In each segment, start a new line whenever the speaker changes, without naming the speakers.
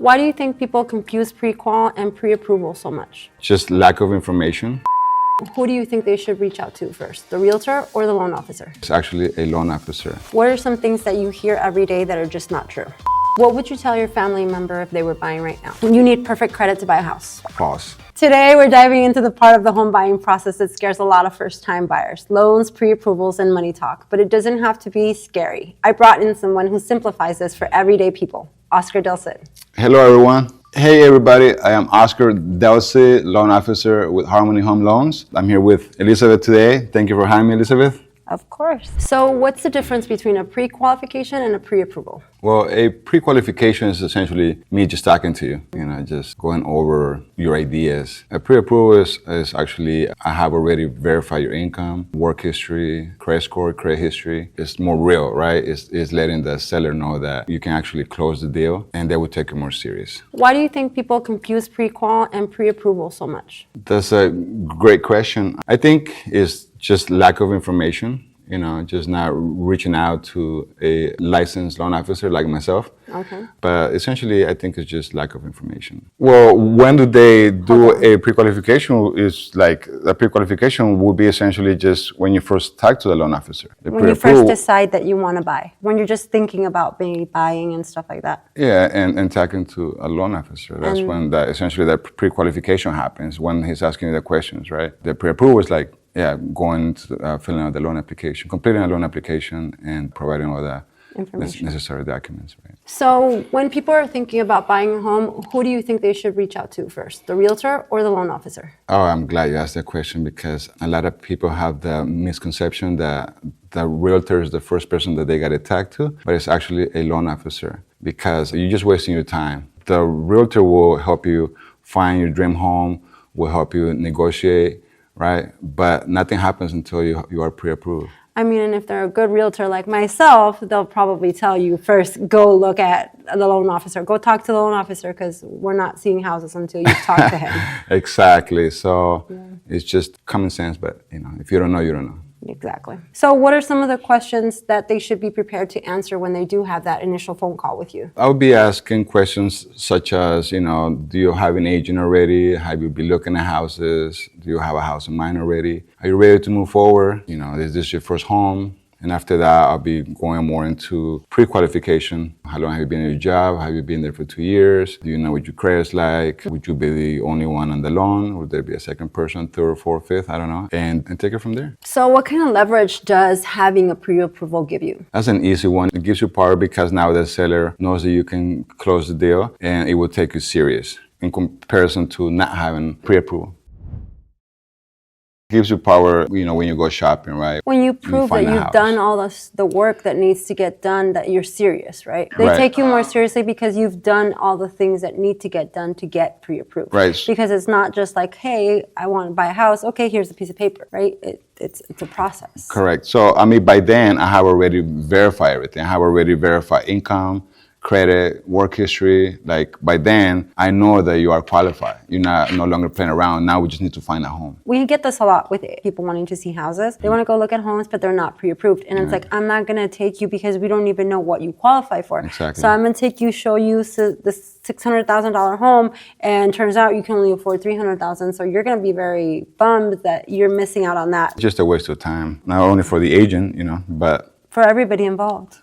Why do you think people confuse pre-qual and pre-approval so much?
Just lack of information.
Who do you think they should reach out to first, the realtor or the loan officer?
It's actually a loan officer.
What are some things that you hear every day that are just not true? What would you tell your family member if they were buying right now? You need perfect credit to buy a house.
Pause.
Today, we're diving into the part of the home buying process that scares a lot of first-time buyers: loans, pre-approvals, and money talk. But it doesn't have to be scary. I brought in someone who simplifies this for everyday people, Oscar Del Cid.
Hello, everyone. Hey, everybody. I am Oscar Del Cid, loan officer with Harmony Home Loans. I'm here with Elizabeth today. Thank you for having me, Elizabeth.
Of course. So what's the difference between a pre-qualification and a pre-approval?
Well, a pre-qualification is essentially me just talking to you, just going over your ideas. A pre-approval is actually, I have already verified your income, work history, credit score, credit history. It's more real, right? It's letting the seller know that you can actually close the deal and they will take it more serious.
Why do you think people confuse pre-qual and pre-approval so much?
That's a great question. I think it's just lack of information. Just not reaching out to a licensed loan officer like myself.
Okay.
But essentially, I think it's just lack of information. Well, when do they do a pre-qualification? Is like a pre-qualification would be essentially just when you first talk to the loan officer.
When you first decide that you want to buy, when you're just thinking about buying and stuff like that.
Yeah, and talking to a loan officer. That's when essentially that pre-qualification happens, when he's asking you the questions, right? The pre-approval is like, going to filling out the loan application, completing a loan application, and providing all the necessary documents. Right?
So when people are thinking about buying a home, who do you think they should reach out to first, the realtor or the loan officer?
Oh, I'm glad you asked that question because a lot of people have the misconception that the realtor is the first person that they got to talk to, but it's actually a loan officer because you're just wasting your time. The realtor will help you find your dream home, will help you negotiate, right? But nothing happens until you are pre-approved.
I mean, and if they're a good realtor like myself, they'll probably tell you first, go look at the loan officer, go talk to the loan officer because we're not seeing houses until you talk to him.
Exactly. So it's just common sense, but if you don't know, you don't know.
Exactly. So what are some of the questions that they should be prepared to answer when they do have that initial phone call with you?
I would be asking questions such as, do you have an agent already? Have you been looking at houses? Do you have a house in mind already? Are you ready to move forward? Is this your first home? And after that, I'll be going more into pre-qualification. How long have you been in your job? Have you been there for 2 years? Do you know what your credit's like? Would you be the only one on the loan? Would there be a second person, third, fourth, fifth? I don't know. And take it from there.
So what kind of leverage does having a pre-approval give you?
That's an easy one. It gives you power because now the seller knows that you can close the deal and it will take you serious in comparison to not having pre-approval. Gives you power, when you go shopping, right?
When you prove that you've done all the work that needs to get done, that you're serious, right? They take you more seriously because you've done all the things that need to get done to get pre-approved.
Right.
Because it's not just like, hey, I want to buy a house. Okay, here's a piece of paper, right? It's a process.
Correct. So, by then, I have already verified everything. I have already verified income, credit, work history. Like by then, I know that you are qualified. You're no longer playing around. Now we just need to find a home.
We get this a lot with people wanting to see houses. They want to go look at homes, but they're not pre-approved. And it's like, I'm not going to take you because we don't even know what you qualify for.
Exactly.
So I'm going to take you, show you this $600,000 home, and turns out you can only afford $300,000. So you're going to be very bummed that you're missing out on that.
Just a waste of time, not only for the agent, but
for everybody involved.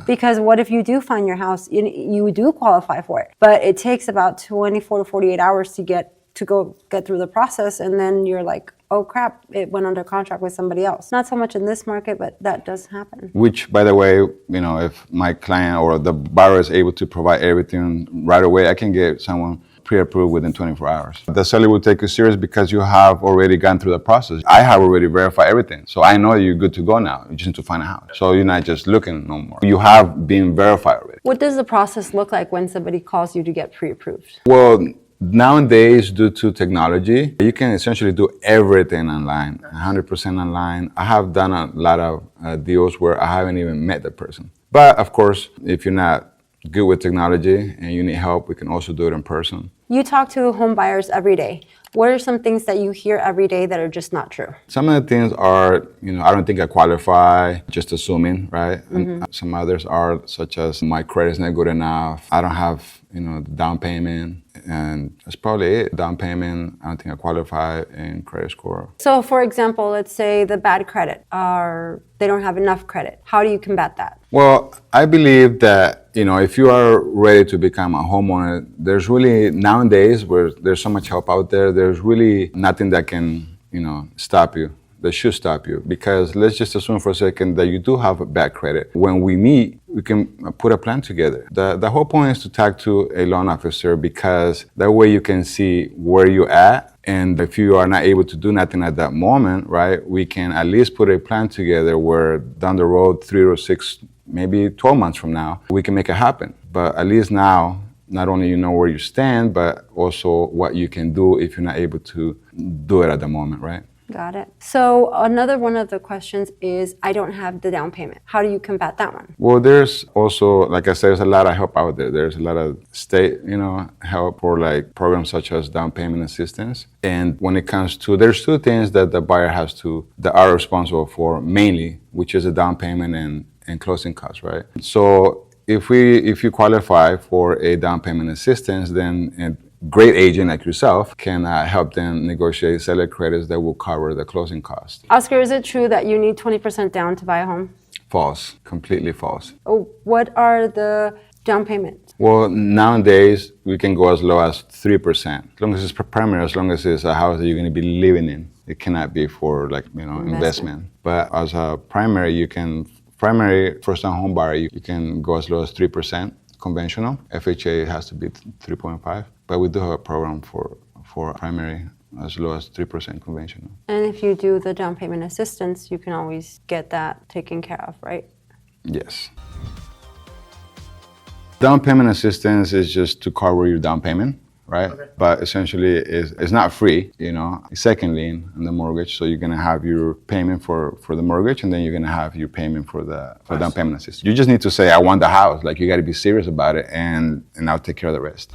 Because what if you do find your house, you do qualify for it, but it takes about 24 to 48 hours to get through the process, and then you're like, oh crap, it went under contract with somebody else. Not so much in this market, but that does happen.
Which, by the way, if my client or the buyer is able to provide everything right away, I can get someone pre-approved within 24 hours. The seller will take you serious because you have already gone through the process. I have already verified everything. So I know you're good to go now. You just need to find a house. So you're not just looking no more. You have been verified already.
What does the process look like when somebody calls you to get pre-approved?
Well, nowadays, due to technology, you can essentially do everything online, 100% online. I have done a lot of deals where I haven't even met the person. But of course, if you're not good with technology and you need help, we can also do it in person.
You talk to home buyers every day. What are some things that you hear every day that are just not true?
Some of the things are, I don't think I qualify, just assuming, right? And some others are such as my credit's not good enough. I don't have, the down payment. And that's probably it. Down payment, I don't think I qualify in credit score.
So for example, let's say the bad credit, or they don't have enough credit. How do you combat that?
Well, I believe that, if you are ready to become a homeowner, there's really, nowadays, where there's so much help out there, there's really nothing that can, stop you, that should stop you. Because let's just assume for a second that you do have a bad credit. When we meet, we can put a plan together. The whole point is to talk to a loan officer, because that way you can see where you're at. And if you are not able to do nothing at that moment, right, we can at least put a plan together where down the road, 3 or 6, maybe 12 months from now, we can make it happen. But at least now, not only you know where you stand, but also what you can do if you're not able to do it at the moment, right?
Got it. So another one of the questions is, I don't have the down payment. How do you combat that one?
Well, there's also, like I said, there's a lot of help out there. There's a lot of state, help for like programs such as down payment assistance. And when it comes to, there's 2 things that the buyer that are responsible for mainly, which is a down payment and closing costs, right? So if you qualify for a down payment assistance, then great agent like yourself can help them negotiate seller credits that will cover the closing costs.
Oscar, is it true that you need 20% down to buy a home?
False, completely false.
Oh, what are the down payments?
Well, nowadays we can go as low as 3%, as long as it's primary, as long as it's a house that you're going to be living in. It cannot be for investment. But as a primary, first-time home buyer, you can go as low as 3%. Conventional. FHA has to be 3.5, but we do have a program for primary as low as 3% conventional.
And if you do the down payment assistance, you can always get that taken care of, right?
Yes. Down payment assistance is just to cover your down payment, right? Okay. But essentially, it's not free, It's second lien on the mortgage, so you're gonna have your payment for the mortgage, and then you're gonna have your payment for down payment assistance. You just need to say, I want the house. Like, you gotta be serious about it, and I'll take care of the rest.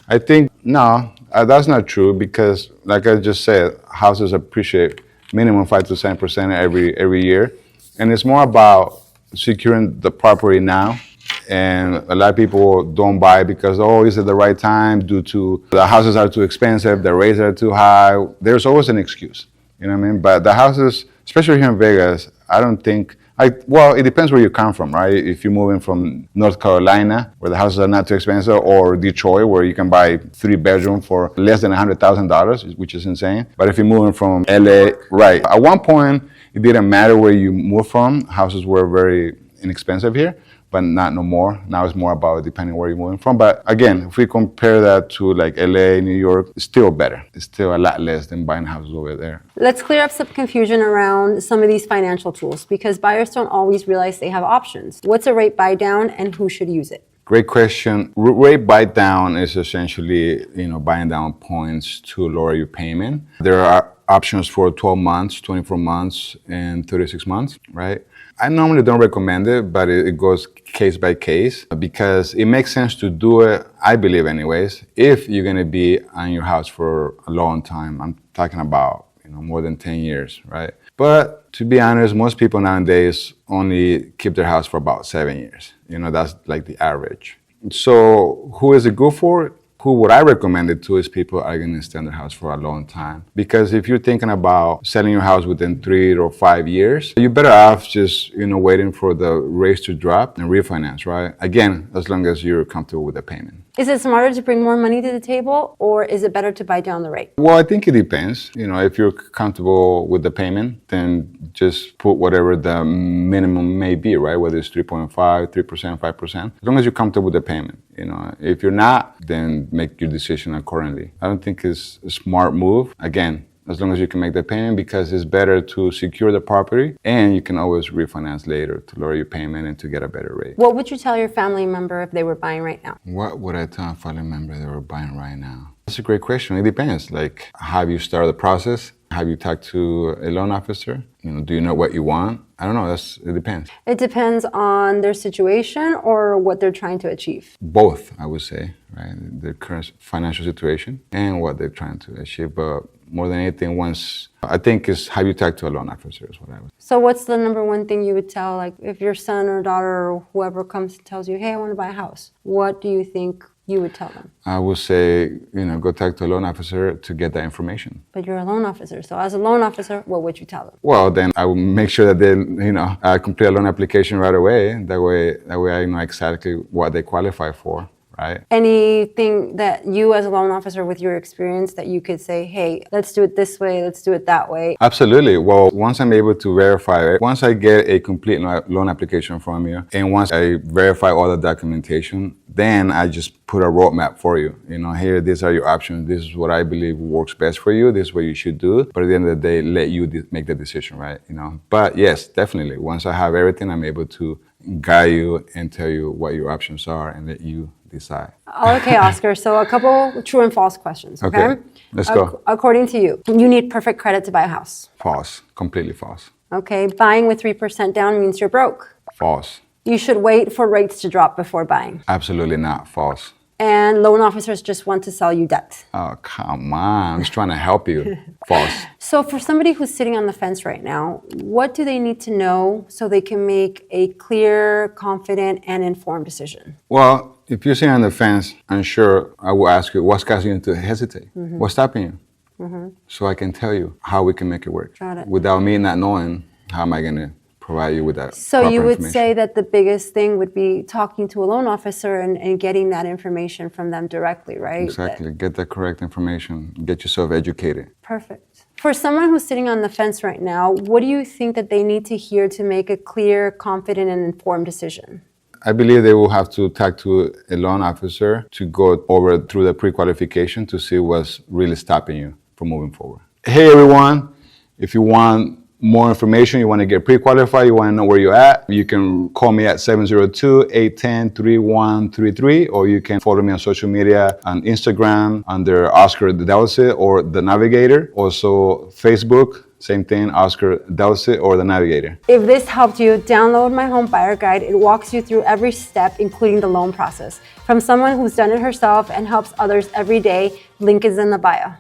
I think, no, that's not true, because like I just said, houses appreciate minimum 5 to 7% every year. And it's more about securing the property now. And a lot of people don't buy because, is it the right time due to the houses are too expensive, the rates are too high. There's always an excuse, you know what I mean? But the houses, especially here in Vegas, I don't think, it depends where you come from, right? If you're moving from North Carolina, where the houses are not too expensive, or Detroit, where you can buy 3-bedroom for less than $100,000, which is insane. But if you're moving from LA, right? At one point, it didn't matter where you moved from. Houses were very inexpensive here, but not no more. Now it's more about depending where you're moving from. But again, if we compare that to like LA, New York, it's still better. It's still a lot less than buying houses over there.
Let's clear up some confusion around some of these financial tools, because buyers don't always realize they have options. What's a rate buy down, and who should use it?
Great question. Rate buy down is essentially, buying down points to lower your payment. There are options for 12 months, 24 months, and 36 months, right? I normally don't recommend it, but it goes case by case, because it makes sense to do it, I believe anyways, if you're gonna be on your house for a long time. I'm talking about, more than 10 years, right? But to be honest, most people nowadays only keep their house for about 7 years. That's like the average. So who is it good for? Who would I recommend it to is people are going to stay in their house for a long time. Because if you're thinking about selling your house within 3 or 5 years, you're better off just, waiting for the rates to drop and refinance, right? Again, as long as you're comfortable with the payment.
Is it smarter to bring more money to the table, or is it better to buy down the rate?
Well, I think it depends. If you're comfortable with the payment, then just put whatever the minimum may be, right? Whether it's 3.5, 3%, 5%. As long as you're comfortable with the payment. If you're not, then make your decision accordingly. I don't think it's a smart move. Again, as long as you can make the payment, because it's better to secure the property, and you can always refinance later to lower your payment and to get a better rate.
What would you tell your family member if they were buying right now?
What would I tell a family member they were buying right now? That's a great question. It depends. Like, have you started the process? Have you talked to a loan officer? Do you know what you want? I don't know. It depends.
It depends on their situation or what they're trying to achieve.
Both, I would say, right? Their current financial situation and what they're trying to achieve. But more than anything, I think is have you talked to a loan officer is what I would say.
So what's the number one thing you would tell, like if your son or daughter or whoever comes and tells you, hey, I want to buy a house, what do you think you would tell them?
I would say, go talk to a loan officer to get that information.
But you're a loan officer. So as a loan officer, what would you tell them?
Well, then I would make sure that they, complete a loan application right away. That way I know exactly what they qualify for. Right.
Anything that you as a loan officer with your experience that you could say, hey, let's do it this way, let's do it that way?
Absolutely. Well, once I'm able to verify it, once I get a complete loan application from you, and once I verify all the documentation, then I just put a roadmap for you. Here, these are your options. This is what I believe works best for you. This is what you should do. But at the end of the day, let you make the decision, right? But yes, definitely. Once I have everything, I'm able to guide you and tell you what your options are and let you decide.
Okay, Oscar. So a couple true and false questions. Okay,
let's go.
According to you, you need perfect credit to buy a house.
False. Completely false.
Okay, buying with 3% down means you're broke.
False.
You should wait for rates to drop before buying.
Absolutely not. False.
And loan officers just want to sell you debt.
Oh, come on. I'm just trying to help you. False.
So for somebody who's sitting on the fence right now, what do they need to know so they can make a clear, confident, and informed decision?
Well, if you're sitting on the fence, I'm sure I will ask you, what's causing you to hesitate? Mm-hmm. What's stopping you? Mm-hmm. So I can tell you how we can make it work.
Got it.
Without me not knowing, how am I going to provide you with that?
So you would say that the biggest thing would be talking to a loan officer and getting that information from them directly, right?
Exactly. Get the correct information. Get yourself educated.
Perfect. For someone who's sitting on the fence right now, what do you think that they need to hear to make a clear, confident, and informed decision?
I believe they will have to talk to a loan officer to go over through the pre-qualification to see what's really stopping you from moving forward. Hey everyone, if you want more information, you want to get pre-qualified, you want to know where you're at, you can call me at 702-810-3133, or you can follow me on social media on Instagram under Oscar Delce or The Navigator. Also Facebook, same thing, Oscar Delce or The Navigator.
If this helped you, download my home buyer guide. It walks you through every step, including the loan process. From someone who's done it herself and helps others every day, link is in the bio.